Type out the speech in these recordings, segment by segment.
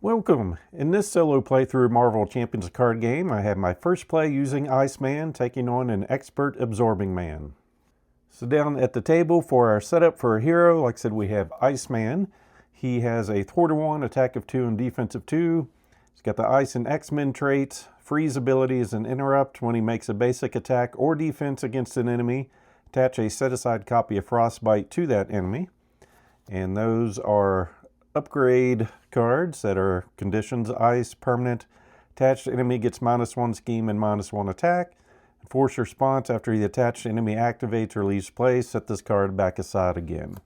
Welcome! In this solo playthrough Marvel Champions card game, I have my first play using ICEMAN taking on an expert absorbing man. So down at the table for our setup for a hero, like I said, we have ICEMAN. He has a thwart of 1, attack of 2, and defense of 2. He's got the Ice and X-Men traits. Freeze ability is an interrupt when he makes a basic attack or defense against an enemy. Attach a set-aside copy of Frostbite to that enemy. And those are upgrade cards that are conditions, ice, permanent. Attached enemy gets -1 scheme and -1 attack. Force response after the attached enemy activates or leaves play, set this card back aside again.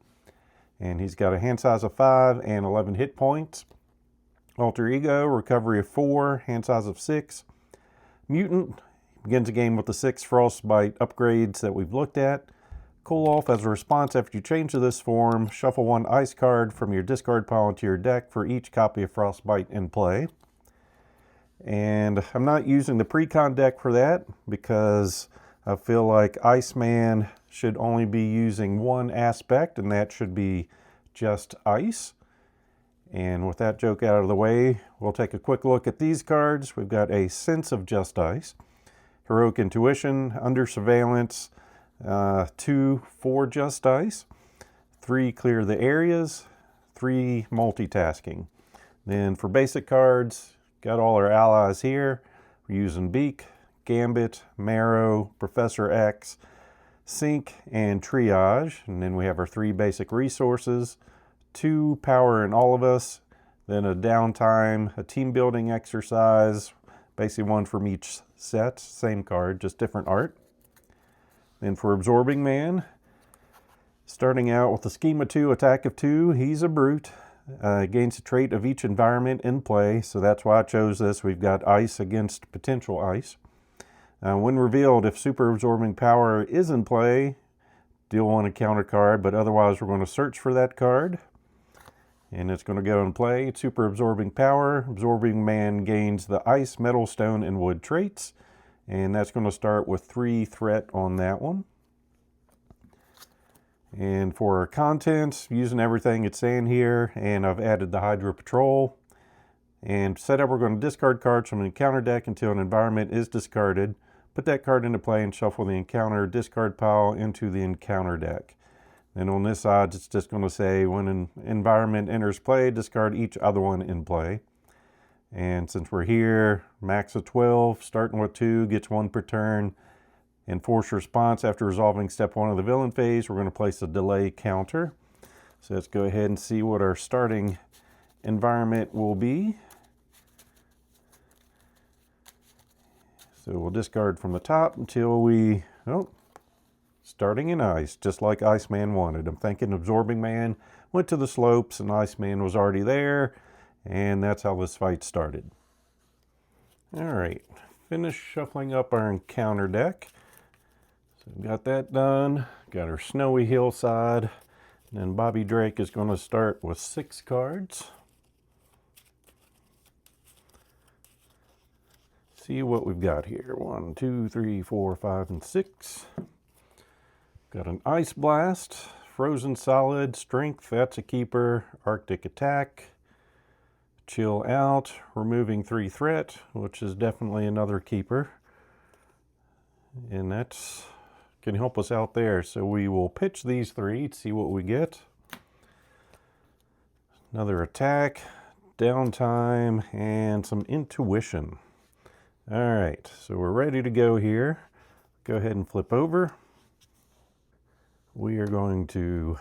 And he's got a hand size of 5 and 11 hit points. Alter Ego, recovery of 4, hand size of 6. Mutant, begins the game with the 6 Frostbite upgrades that we've looked at. Cool off, as a response after you change to this form, shuffle 1 ice card from your discard pile into your deck for each copy of Frostbite in play. And I'm not using the pre-con deck for that because I feel like ICEMAN should only be using one aspect, and that should be just ice. And with that joke out of the way, we'll take a quick look at these cards. We've got a Sense of Just Ice, Heroic Intuition, Under Surveillance, 2 for Just Ice, 3 Clear the Areas, 3 Multitasking. Then for basic cards, got all our allies here. We're using Beak, Gambit, Marrow, Professor X, Sync, and Triage. And then we have our 3 basic resources, 2 Power in All of Us, then a Downtime, a Team Building Exercise, basically 1 from each set, same card, just different art. Then for Absorbing Man, starting out with a scheme of 2, attack of 2, he's a brute. Gains a trait of each environment in play, so that's why I chose this. We've got ice against potential ice. When revealed, if Super Absorbing Power is in play, deal 1 encounter card, but otherwise we're going to search for that card. And it's going to go in play. Super Absorbing Power, Absorbing Man gains the ice, metal, stone, and wood traits. And that's going to start with 3 threat on that one. And for our contents, using everything it's saying here, and I've added the Hydra Patrol. And setup, we're going to discard cards from an encounter deck until an environment is discarded. Put that card into play and shuffle the encounter discard pile into the encounter deck. And on this side, it's just going to say when an environment enters play, discard each other one in play. And since we're here, max of 12, starting with 2, gets 1 per turn. And force response after resolving step 1 of the villain phase, we're going to place a delay counter. So let's go ahead and see what our starting environment will be. So we'll discard from the top until we, starting in ice, just like ICEMAN wanted. I'm thinking Absorbing Man went to the slopes and ICEMAN was already there. And that's how this fight started. All right, finish shuffling up our encounter deck. So we've got that done. Got our snowy hillside. And then Bobby Drake is going to start with 6 cards. See what we've got here. 1, 2, 3, 4, 5, and 6. Got an Ice Blast, Frozen Solid, Strength, that's a keeper, Arctic Attack. Chill Out, removing 3 threat, which is definitely another keeper. And that can help us out there. So we will pitch these 3 to see what we get. Another attack, downtime, and some intuition. All right, so we're ready to go here. Go ahead and flip over. We are going to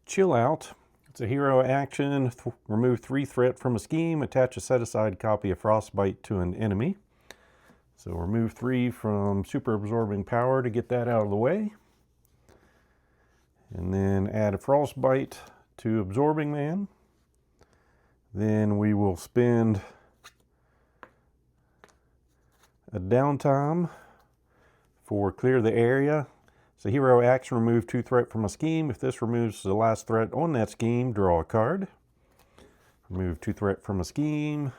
chill out. It's a hero action, remove 3 threat from a scheme, attach a set-aside copy of Frostbite to an enemy. So remove 3 from Super Absorbing Power to get that out of the way. And then add a Frostbite to Absorbing Man. Then we will spend a downtime for Clear the Area. So hero action, remove 2 threat from a scheme. If this removes the last threat on that scheme, draw a card. Remove 2 threat from a scheme.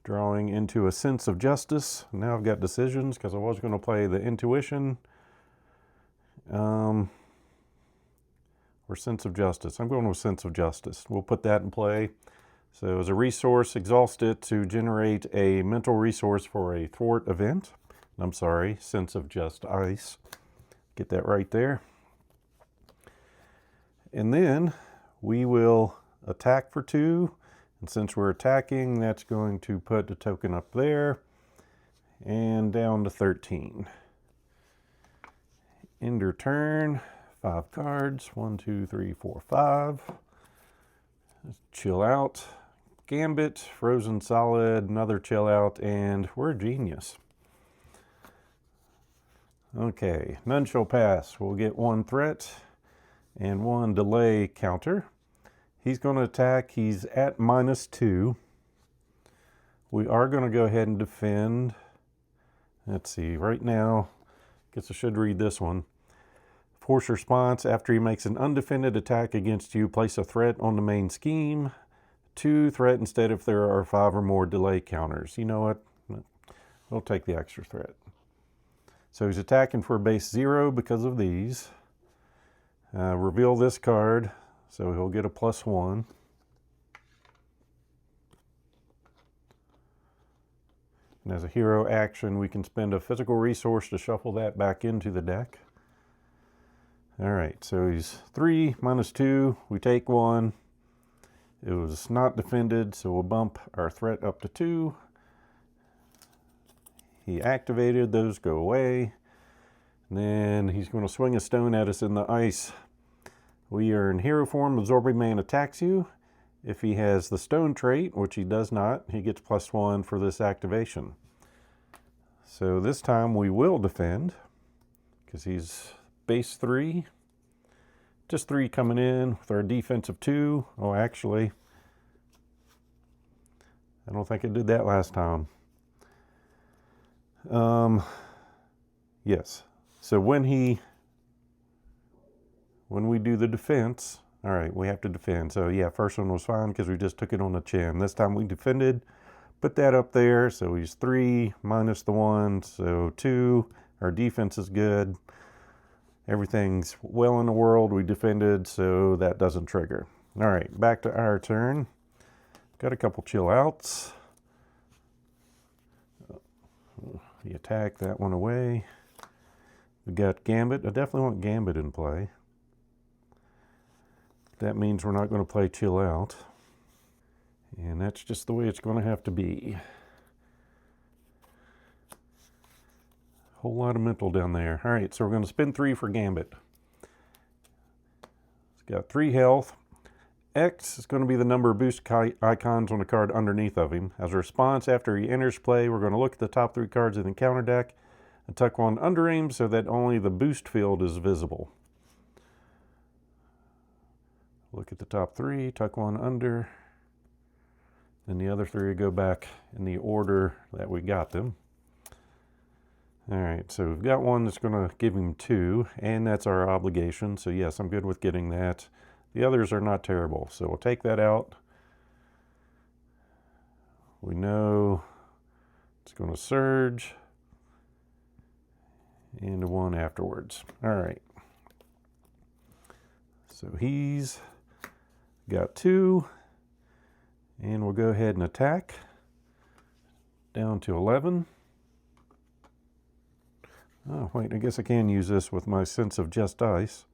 Drawing into a Sense of Justice. Now I've got decisions because I was going to play the Intuition. Or Sense of Justice. I'm going with Sense of Justice. We'll put that in play. So as a resource, exhaust it to generate a mental resource for a thwart event. I'm sorry, sense of just ice. Get that right there. And then we will attack for 2. And since we're attacking, that's going to put the token up there and down to 13. End your turn. 5 cards. 1, 2, 3, 4, 5. Let's chill out. Gambit, frozen solid, another chill out, and we're genius. Okay, none shall pass. We'll get 1 threat and 1 delay counter. He's going to attack. He's at -2. We are going to go ahead and defend. Let's see, right now, guess I should read this one. Force response, after he makes an undefended attack against you, place a threat on the main scheme. 2 threat instead if there are 5 or more delay counters. You know what? We'll take the extra threat. So he's attacking for base 0 because of these. Reveal this card, so he'll get a +1. And as a hero action, we can spend a physical resource to shuffle that back into the deck. All right, so he's 3 -2. We take 1. It was not defended, so we'll bump our threat up to 2. He activated, those go away. And then he's going to swing a stone at us in the ice. We are in hero form, Absorbing Man attacks you. If he has the stone trait, which he does not, he gets +1 for this activation. So this time we will defend, because he's base 3. Just 3 coming in with our defense of 2. Oh, actually, I don't think I did that last time. Yes. So when we do the defense, all right, we have to defend. So yeah, first one was fine because we just took it on the chin. This time we defended, put that up there. So he's 3 minus the 1, so 2. Our defense is good. Everything's well in the world. We defended, so that doesn't trigger. All right, back to our turn. Got a couple chill outs. The attack, that one away. We got Gambit. I definitely want Gambit in play. That means we're not going to play chill out. And that's just the way it's going to have to be. Whole lot of mental down there. All right, so we're going to spend 3 for Gambit. It's got 3 health. X is going to be the number of boost icons on the card underneath of him. As a response, after he enters play, we're going to look at the top 3 cards in the counter deck and tuck 1 under him so that only the boost field is visible. Look at the top 3, tuck 1 under, then the other 3 go back in the order that we got them. All right, so we've got 1 that's going to give him 2, and that's our obligation. So yes, I'm good with getting that. The others are not terrible, so we'll take that out. We know it's going to surge into 1 afterwards. All right. So he's got 2, and we'll go ahead and attack down to 11. Oh, wait, I guess I can use this with my sense of just ice.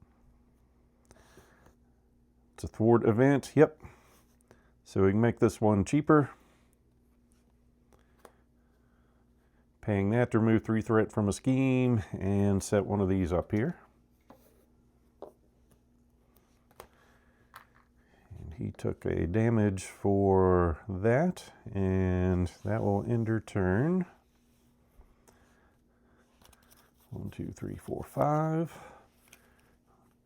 It's a thwart event, yep. So we can make this one cheaper. Paying that to remove 3 threat from a scheme and set one of these up here. And he took a damage for that, and that will end her turn. 1, 2, 3, 4, 5.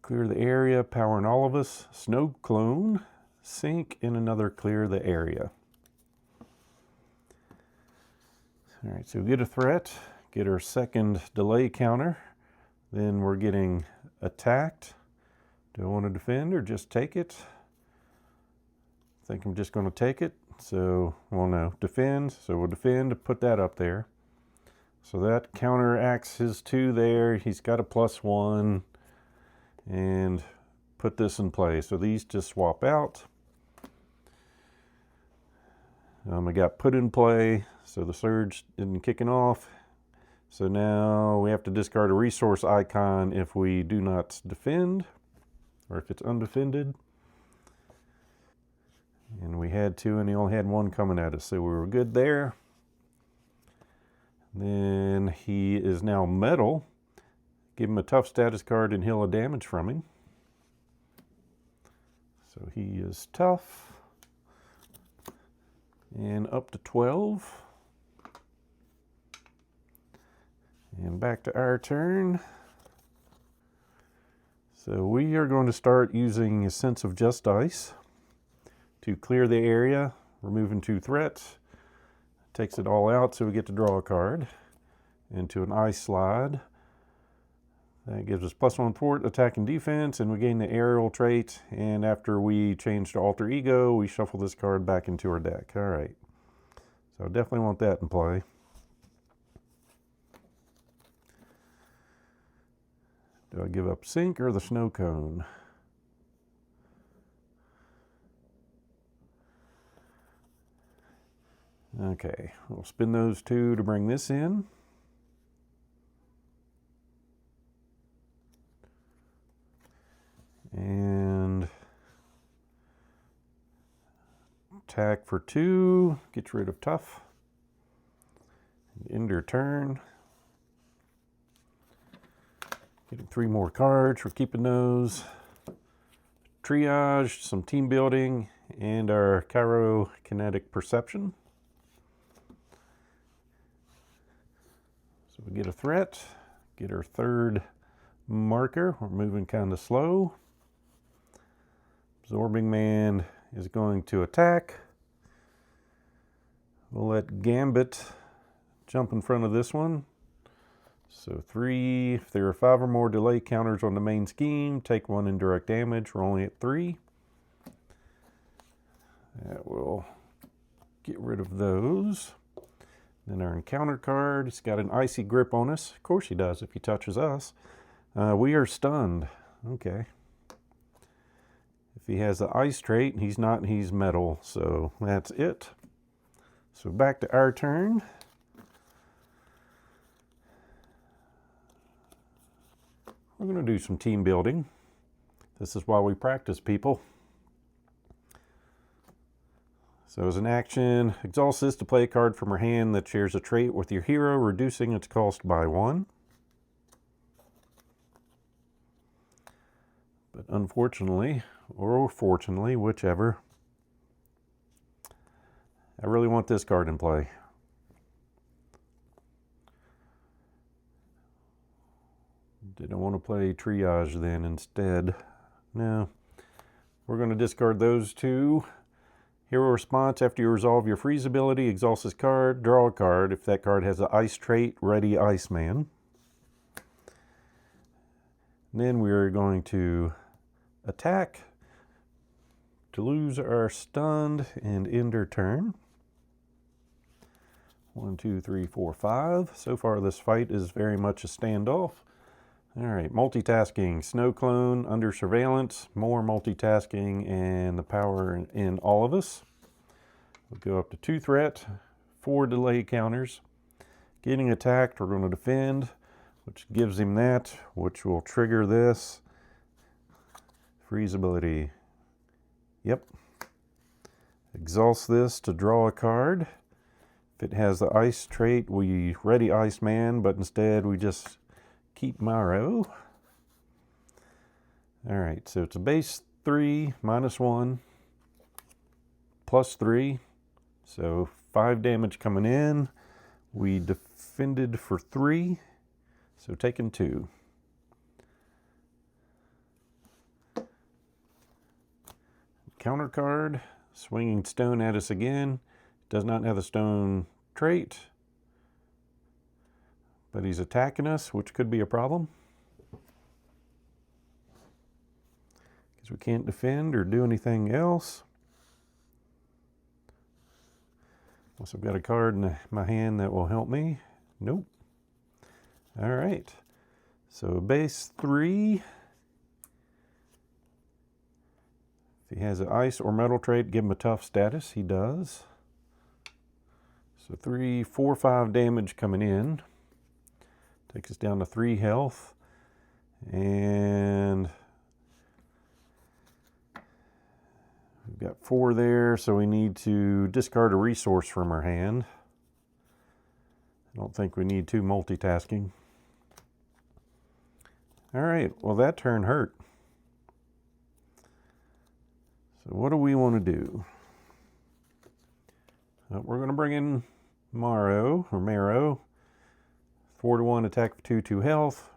Clear the area, powering all of us. Snow clone, sink, and another clear the area. All right, so we get a threat, get our second delay counter. Then we're getting attacked. Do I want to defend or just take it? I think I'm just going to take it. So, well, no, defend. So we'll defend, put that up there. So that counteracts his 2 there. He's got a +1. And put this in play. So these just swap out. It got put in play, so the surge isn't kicking off. So now we have to discard a resource icon if we do not defend, or if it's undefended. And we had two, and he only had one coming at us, so we were good there. Then he is now metal. Give him a tough status card and heal a damage from him. So he is tough. And up to 12. And back to our turn. So we are going to start using a Sense of Just Ice to clear the area, removing 2 threats. Takes it all out, so we get to draw a card into an ice slide. That gives us +1 fort, attack and defense, and we gain the aerial trait. And after we change to alter ego, we shuffle this card back into our deck. All right. So I definitely want that in play. Do I give up Sink or the Snow Cone? Okay, we'll spin those 2 to bring this in. And attack for 2, gets rid of tough. End your turn. Getting 3 more cards, we're keeping those. Triage, some team building, and our Chirokinetic Perception. So we get a threat, get our 3rd marker. We're moving kind of slow. Absorbing Man is going to attack. We'll let Gambit jump in front of this one. So 3, if there are 5 or more delay counters on the main scheme, take 1 indirect damage. We're only at 3. That will get rid of those. Then our encounter card, he's got an icy grip on us. Of course he does if he touches us. We are stunned. Okay. If he has the ice trait, he's not, he's metal. So that's it. So back to our turn. We're going to do some team building. This is why we practice, people. So as an action, exhaust this to play a card from her hand that shares a trait with your hero, reducing its cost by 1. But unfortunately, or fortunately, whichever, I really want this card in play. Did I want to play Triage then instead? No. We're going to discard those 2. Hero response, after you resolve your freeze ability, exhaust this card, draw a card. If that card has an ice trait, ready Iceman. Then we are going to attack to lose our stunned and end our turn. 1, 2, 3, 4, 5. So far this fight is very much a standoff. All right, multitasking, Snow Clone, under surveillance, more multitasking, and the power in all of us. We'll go up to 2 threat, 4 delay counters. Getting attacked, we're going to defend, which gives him that, which will trigger this. Freeze ability. Yep. Exhaust this to draw a card. If it has the ice trait, we ready Iceman, but instead we just keep Maro. All right, so it's a base 3, -1, +3. So 5 damage coming in. We defended for 3, so taking 2. Counter card, swinging stone at us again. Does not have the stone trait, but he's attacking us, which could be a problem, because we can't defend or do anything else. Unless I've got a card in my hand that will help me. Nope. All right. So base 3. If he has an ice or metal trait, give him a tough status. He does. So 3, 4, 5 damage coming in. Takes us down to 3 health. And we've got 4 there, so we need to discard a resource from our hand. I don't think we need 2 multitasking. All right, well that turn hurt. So what do we want to do? We're going to bring in Marrow. 4-1 attack for 2 health.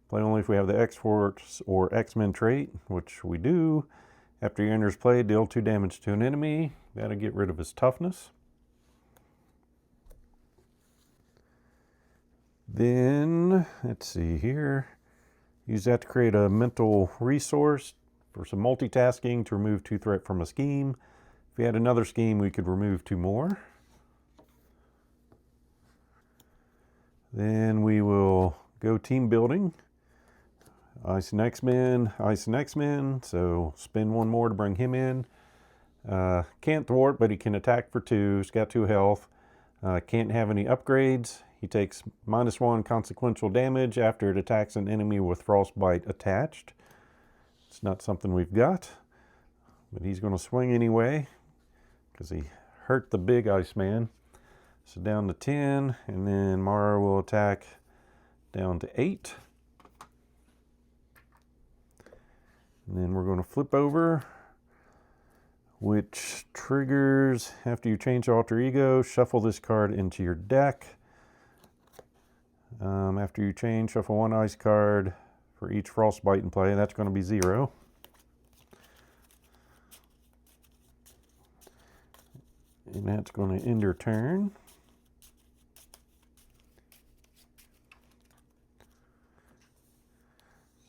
Play only if we have the X-Force or X-Men trait, which we do. After he enters play, deal 2 damage to an enemy. That'll get rid of his toughness. Then, let's see here. Use that to create a mental resource for some multitasking to remove 2 threat from a scheme. If we had another scheme, we could remove 2 more. Then we will go team building. Ice and X-Men, so spend 1 more to bring him in. Can't thwart, but he can attack for 2. He's got 2 health. Can't have any upgrades. He takes -1 consequential damage after it attacks an enemy with Frostbite attached. It's not something we've got, but he's going to swing anyway because he hurt the big Iceman. So down to 10, and then Mara will attack down to 8. And then we're going to flip over, which triggers after you change alter ego, shuffle this card into your deck. After you change, shuffle 1 ice card for each Frostbite in play. That's going to be 0. And that's going to end your turn.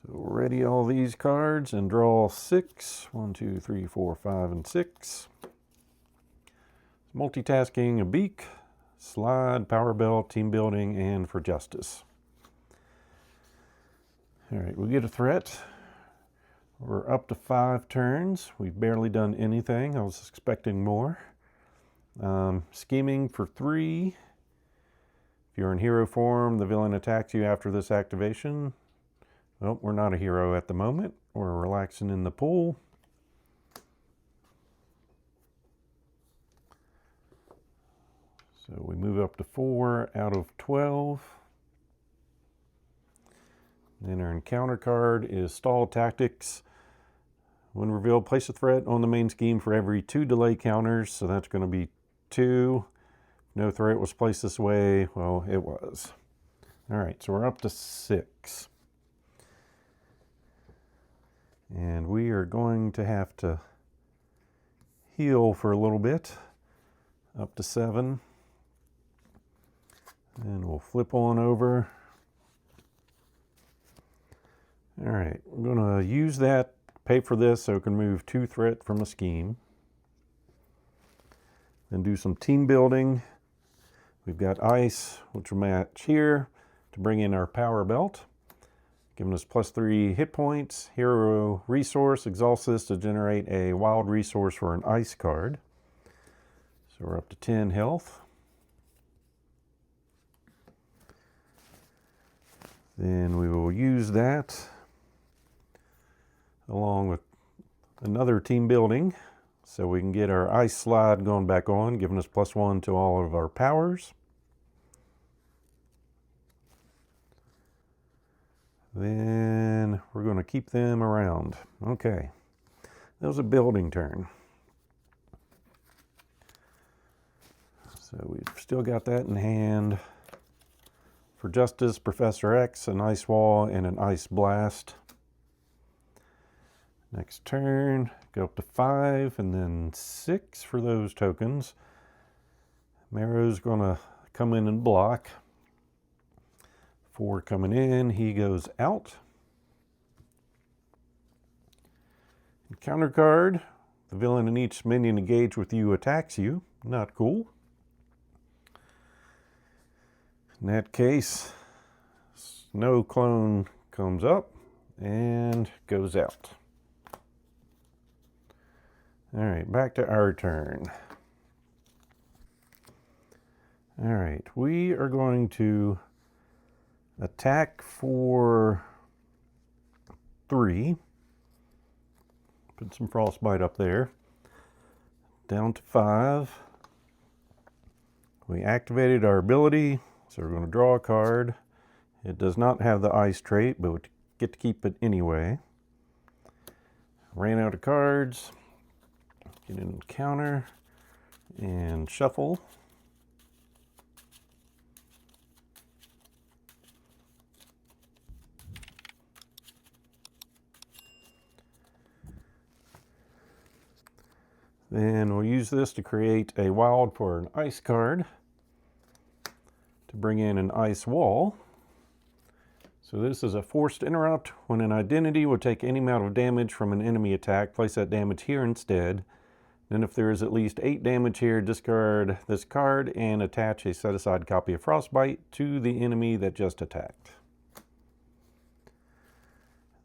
So ready all these cards and draw 6. 1, 2, 3, 4, 5, and 6. Multitasking, a beak, slide, power belt, team building, and for justice. All right, we get a threat. We're up to 5 turns. We've barely done anything. I was expecting more. Scheming for 3. If you're in hero form, the villain attacks you after this activation. Well, we're not a hero at the moment. We're relaxing in the pool. So we move up to 4 out of 12. Then our encounter card is Stall Tactics. When revealed, place a threat on the main scheme for every 2 delay counters. So that's going to be 2. No threat was placed this way. Well, it was. All right, so we're up to 6. And we are going to have to heal for a little bit. Up to 7. And we'll flip on over. All right, we're going to use that, pay for this so we can move 2 threat from a scheme. Then do some team building. We've got ice, which will match here to bring in our power belt, giving us +3 hit points. Hero resource, exhaust this to generate a wild resource for an ice card. So we're up to 10 health. Then we will use that along with another team building so we can get our ice slide going back on, giving us +1 to all of our powers. Then we're going to keep them around. Okay, that was a building turn. So we've still got that in hand. For Justice, Professor X, an Ice Wall, and an Ice Blast. Next turn, go up to 5 and then 6 for those tokens. Marrow's going to come in and block. 4 coming in, he goes out. Encounter card, the villain in each minion engaged with you attacks you. Not cool. In that case, Snow Clone comes up and goes out. All right, back to our turn. All right, we are going to attack for 3. Put some frostbite up there. Down to 5. We activated our ability, so we're going to draw a card. It does not have the ice trait, but we get to keep it anyway. Ran out of cards. Get an encounter and shuffle. Then we'll use this to create a wild for an ice card to bring in an ice wall. So this is a forced interrupt. When an identity will take any amount of damage from an enemy attack, place that damage here instead. Then if there is at least 8 damage here, discard this card and attach a set-aside copy of Frostbite to the enemy that just attacked.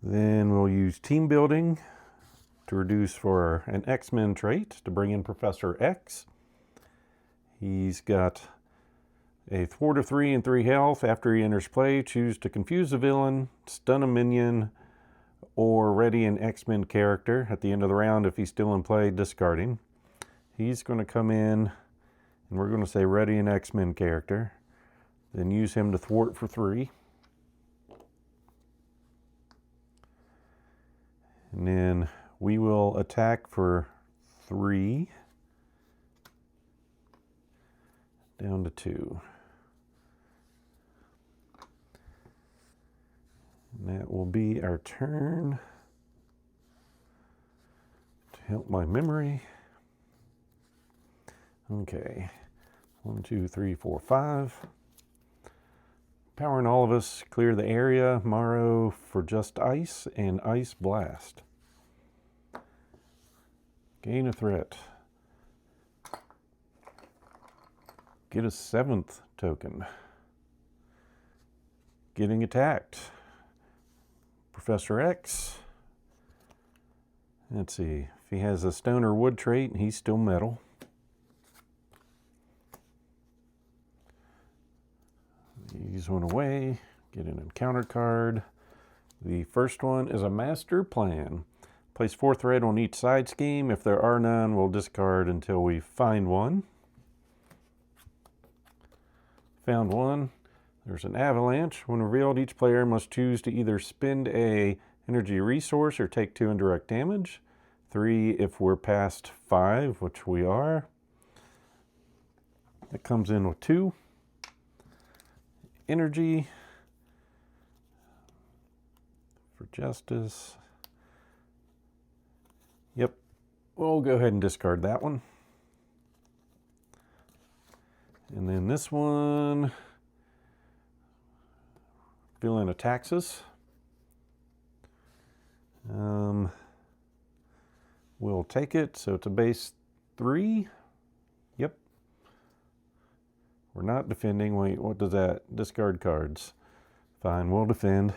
Then we'll use team building to reduce for an X-Men trait to bring in Professor X. He's got a thwart of 3 and 3 health. After he enters play, choose to confuse a villain, stun a minion, or ready an X-Men character. At the end of the round, if he's still in play, discard him. He's going to come in, and we're going to say ready an X-Men character. Then use him to thwart for 3. And then we will attack for 3. Down to 2. And that will be our turn. To help my memory. Okay. 1, 2, 3, 4, 5. Powering all of us, clear the area. Morrow for just ice and ice blast. Gain a threat. Get a 7th token. Getting attacked. Professor X. Let's see. If he has a stone or wood trait, he's still metal. Use one away. Get an encounter card. The first one is a master plan. Place 4 thread on each side scheme. If there are none, we'll discard until we find one. Found one. There's an avalanche. When revealed, each player must choose to either spend a energy resource or take 2 indirect damage. 3 if we're past 5, which we are. That comes in with 2. Energy. For justice. Yep, we'll go ahead and discard that one. And then this one, fill in a taxes. We'll take it, so it's a base 3. Yep. We're not defending. Wait, what does that? Discard cards. Fine, we'll defend.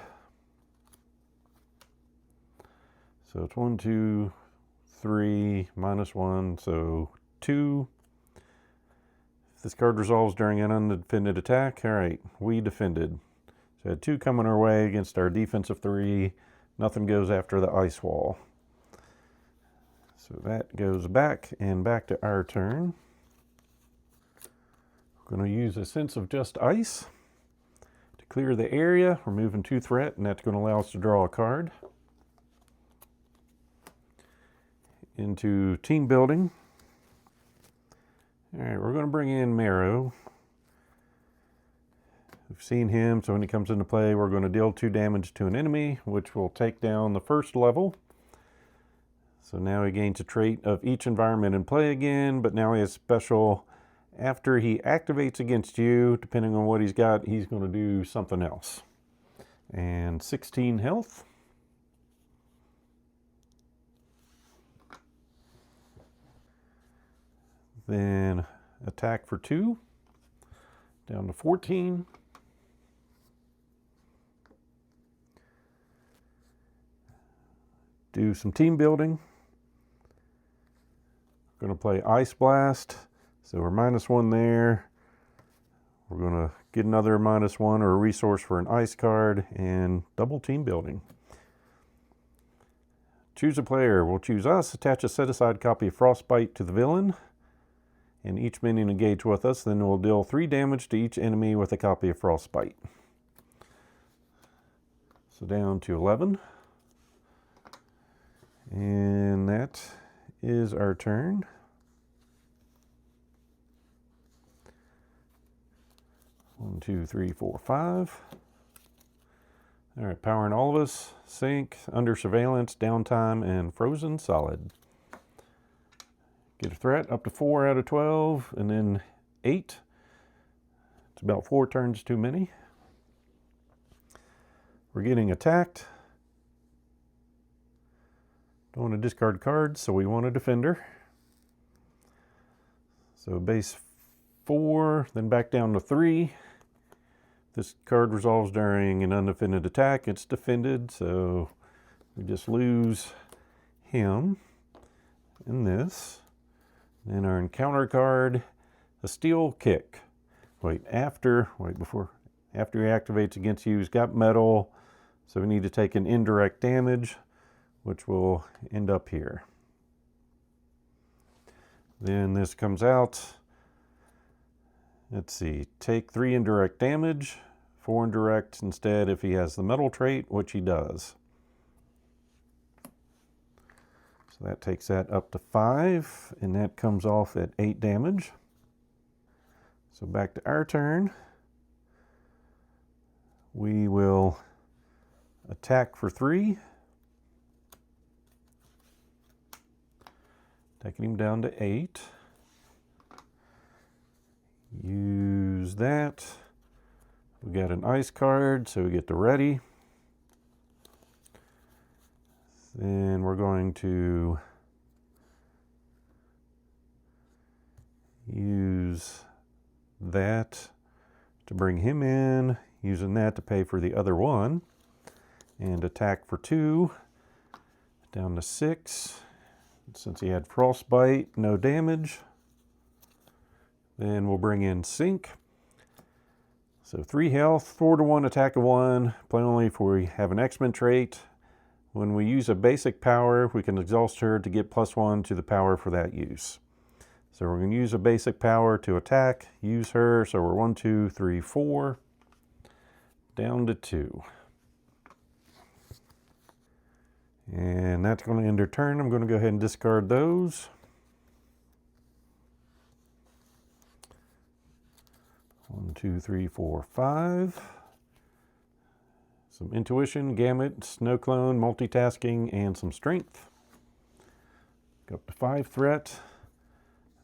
So it's 1, 2, 3, -1, so 2. If this card resolves during an undefended attack, all right, we defended. So I had 2 coming our way against our defensive 3. Nothing goes after the ice wall. So that goes back and back to our turn. We're going to use a sense of just ice to clear the area, removing 2 threat, and that's going to allow us to draw a card. Into team building. All right, we're going to bring in Marrow. We've seen him, so when he comes into play, we're going to deal 2 damage to an enemy, which will take down the first level. So now he gains a trait of each environment in play again, but now he has special. After he activates against you, depending on what he's got, he's going to do something else. And 16 health. Then attack for 2, down to 14. Do some team building. Going to play Ice Blast, so we're -1 there. We're going to get another -1 or a resource for an ice card and double team building. Choose a player. We'll choose us. Attach a set-aside copy of Frostbite to the villain. And each minion engage with us. Then we'll deal 3 damage to each enemy with a copy of Frostbite. So down to 11. And that is our turn. One, two, three, four, 5. All right, powering all of us, sync, under surveillance, downtime, and frozen solid. Get a threat up to 4 out of 12, and then 8. It's about 4 turns too many. We're getting attacked. Don't want to discard cards, so we want a defender. So base 4, then back down to 3. This card resolves during an undefended attack. It's defended, so we just lose him in this. Then our encounter card, a steel kick. After he activates against you, he's got metal, so we need to take an indirect damage, which will end up here. Then this comes out. Let's see, take 3 indirect damage, 4 indirect instead if he has the metal trait, which he does. So that takes that up to 5, and that comes off at 8 damage. So back to our turn. We will attack for 3. Taking him down to 8. Use that. We got an ice card, so we get the ready. Then we're going to use that to bring him in, using that to pay for the other one, and attack for 2, down to 6. Since he had Frostbite, no damage. Then we'll bring in Sync. So 3 health, 4 to 1, attack of 1. Play only if we have an X-Men trait. When we use a basic power, we can exhaust her to get +1 to the power for that use. So we're going to use a basic power to attack, use her. So we're 1, 2, 3, 4, down to 2. And that's going to end her turn. I'm going to go ahead and discard those. 1, 2, 3, 4, 5. Some intuition, gamut, snow clone, multitasking, and some strength. Go up to 5 threat,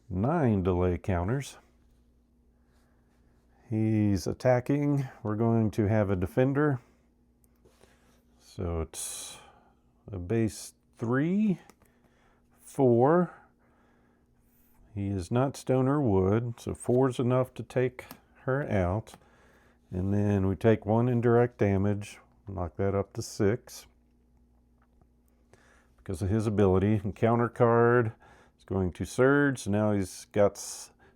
9 delay counters. He's attacking. We're going to have a defender. So it's a base 3, 4. He is not stone or wood, so 4 is enough to take her out. And then we take 1 indirect damage, knock that up to 6 because of his ability. Encounter card is going to surge, so now he's got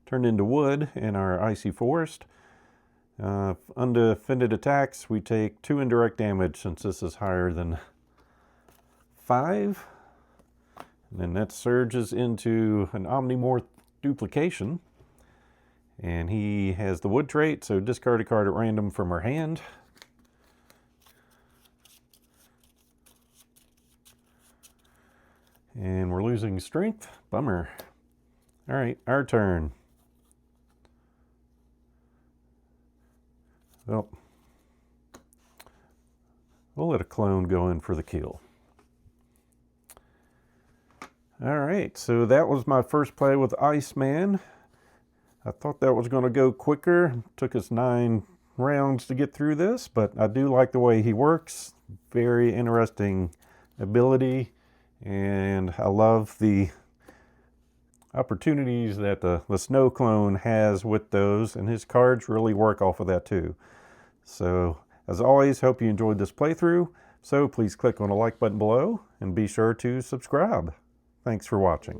turned into wood in our icy forest. Undefended attacks, we take 2 indirect damage since this is higher than 5. And then that surges into an Omnimorph duplication. And he has the wood trait, so discard a card at random from her hand. And we're losing strength. Bummer. All right, our turn. Well, we'll let a clone go in for the kill. All right, so that was my first play with ICEMAN. I thought that was going to go quicker. It took us 9 rounds to get through this, but I do like the way he works. Very interesting ability, and I love the opportunities that the snow clone has with those, and his cards really work off of that too. So, as always, hope you enjoyed this playthrough. So please click on the like button below and be sure to subscribe. Thanks for watching.